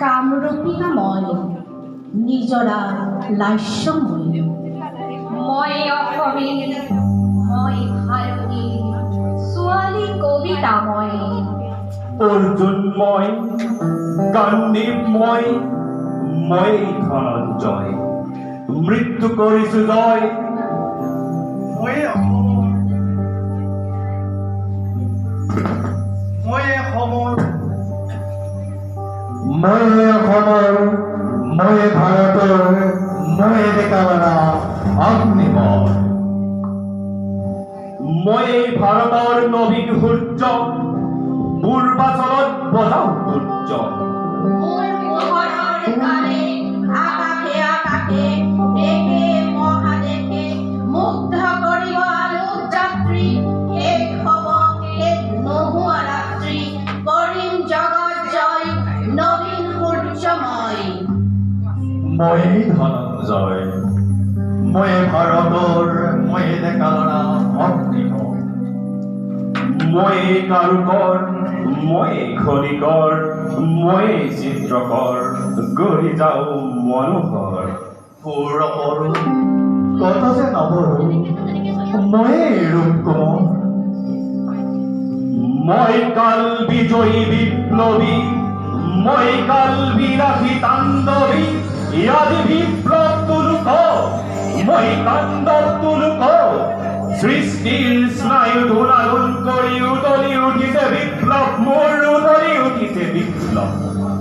কামৰূপিকাময় নিজৰা লাস্যময় মই অসমী মই ভাৰতী ছোৱালী কবিতাময় অৰ্জুনময় গান্ধীময় মই ধনঞ্জয় মৃত্যু কৰিছো জয় মই ভাৰতৰ মই ডেকালৰা অগ্নিমৰ মই ভাৰতৰ নবীন সূৰ্য পূৰ্বাচলত বজাও সূৰ্য মোৰ পোহৰৰ কালে আকাশে আকাশে দেশে মহাদেশে মুগ্ধ কৰিব আলোক যাত্ৰী শেষ হ'ব শেষ নোহোৱা ৰাত্ৰি কৰিম জগত জয় নবীন সূৰ্যময় মই ধনঞ্জয় মই ভাৰতৰ মই ডেকালৰা অগ্নিমৰ মই কাৰুকৰ মই খনিকৰ মই চিত্ৰকৰ গঢ়ি যাওঁ মনোহৰ সৌৰপৰো কত যে নবৰো মই ৰূপ কোমৰ মই কাল বিজয়ী বিপ্লবী মই কাল বিলাসী তাণ্ডবী ইয়াদি বিপ্লৱ তুলুক মই তাণ্ডৱ তুলুক সৃষ্টিৰ স্নায়ু ধুনাগুণ কৰি উতলি উঠিছে বিপ্লৱ মোৰ উতলি উঠিছে বিপ্লৱ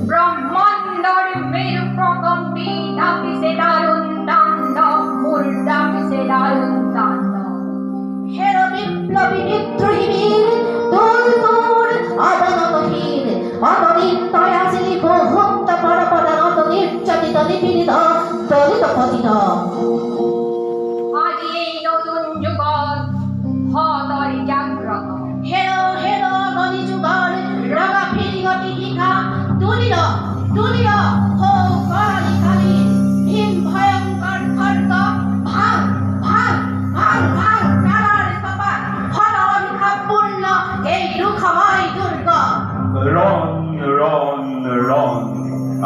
ব্ৰহ্মাণ্ডৰ মেৰু প্ৰকম্পি ডাকিছে দাৰুণ তাণ্ডৱ মোৰ ডাকিছে দাৰুণ তাণ্ডৱ হেৰ বিপ্লবী বিদ্ৰোহী বীৰ তোৰ তোৰ অৱনতহীন অতদিন তই আছিলি বহুত্ব পৰপদানত নিৰ্যাতিত নিপীড়িত দলিত পতিত আজি এই নতুন যুগত তই জাগ্ৰত হেৰ হেৰ গণি যুগৰ ৰগা ফিৰি গতি শিখা তুলিল তুলিল হৌ কৰালি কালি ভীম ভয়ংকৰ খৰ্গ ভাং ভাং ভাং ভাং প্ৰাণৰ কপাল ফল অভিশাপপূৰ্ণ এই দুখময় দুৰ্গ ৰণ ৰণ ৰণ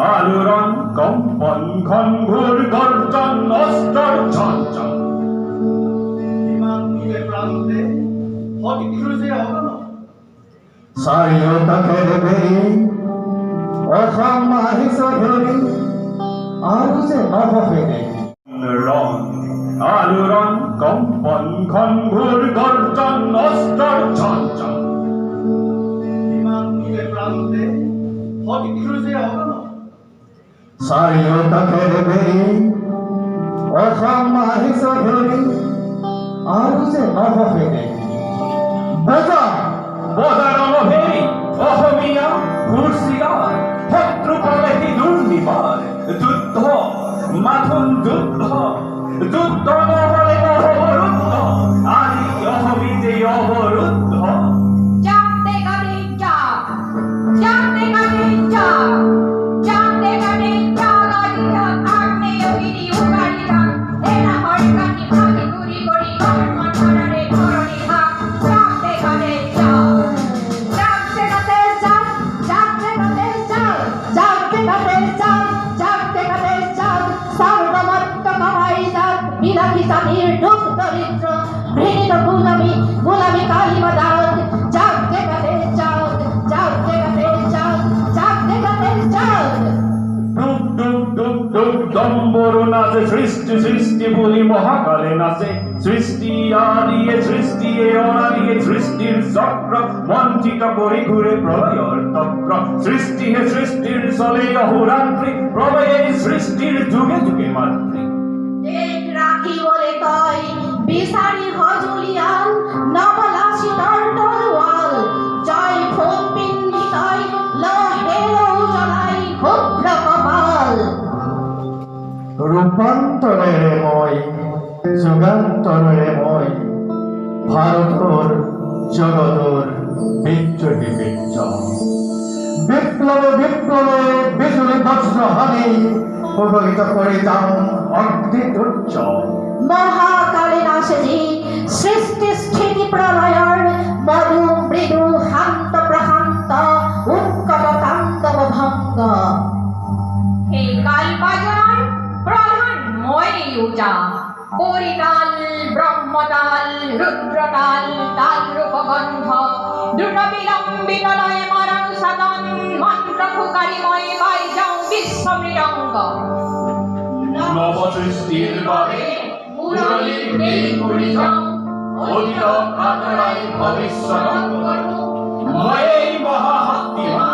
আলোড়ন কম্পন ঘনঘোৰ গৰ্জন অস্ত্ৰৰ ঝঞ্ঝন ইমান দূৰে প্ৰান্তে শত্ৰু যে অগণ চাৰিওকাষেৰে বেৰি অসম আহিছ ধৰি আৰু যে নভসেনে ৰণ আলোড়ন কম্পন ঘনঘোৰ গৰ্জন অস্ত্ৰৰ ঝঞ্ঝন ইমান দূৰে প্ৰান্তে শত্ৰু যে অগণ চাৰিওকাষেৰে বেৰি অসম আহিছ ধৰি আৰু যে নভসেনে বজা বজাৰ অনভেৰি অসমীয়া হুঁচিয়াৰ শত্ৰু পালেহি দুৰ্নিবাৰ যুদ্ধ মাথোন যুদ্ধ যুদ্ধ নহলে অৱৰুদ্ধ আজি অসমীতে অৱৰুদ্ধ জাগতে গাতে জাগ জাগতে গাতে জাগ জাগতে গাতে জাগ আজি জাগ আগ্নেয়গিৰি উগাৰি যাক এৰা হৰিকাটি ভাগি গুৰি কৰি কৰ্ম ধৰাৰে ধৰণি হাক জাগতে গাতে জাগ জাগতে গাতে জাগ জাগতে গাতে জাগ জাগতে কাটে জাগ জাগতে কাটে জাগ সার্বভৌমত্ব কমাই জাগ বিলাসী জাতির দুঃখ দরিদ্র ঘৃণিত গোলামি গোলামি কালিমা দাগ জাগতে কাটে জাগ জাগতে কাটে জাগ জাগতে কাটে জাগ ডুব ডুব ডুব ডুব দম্বর নাচে সৃষ্টি সৃষ্টি বলি মহাকালে নাচে সৃষ্টি আদিয়ে সৃষ্টি অনাদিয়ে সৃষ্টির চক্র মন্থিত কৰি ঘূৰে প্ৰলয়ৰ তক্ৰ সৃষ্টি হে সৃষ্টিৰ চলে অহোৰাত্ৰি প্ৰলয়ে সৃষ্টিৰ যুগে যুগে মাতৃ দেখ রাখি বলে তই বিচারি হজুলিয়ান নবলাসী তর্তলওয়াল জয় ফুল পিন্ডি তই লহেলো জ্বলাই ক্ষুদ্র কপাল ৰূপান্তৰেৰে মই যুগান্তৰেৰে মই ভাৰতৰ জগতৰ বিদ্ৰোহী বীৰ্য বিপ্লৱে বিপ্লৱে বিজুলী বজ্ৰ হানি প্ৰভাৱিত কৰি যাম অগ্নিদুৰ্য মহাকালে নাশে যি সৃষ্টি স্থিতি প্রলয়ৰ মধু মৃদু শান্ত প্ৰশান্ত উৎকট তাণ্ডৱ ভংগ হরিতাল ব্রহ্মতাল রুদ্রতাল তাল রূপগন্ধ দ্রুত বিলম্বিত লয়ে মরং সদন মন্ত্র ফুকারিময় বাজং বিশ্ব মৃদঙ্গ নব সৃষ্টির বাবে পুরলির এই পরিচয় অতীত কাতরাই ভবিষ্যৎ ময়েই মহাশক্তিমান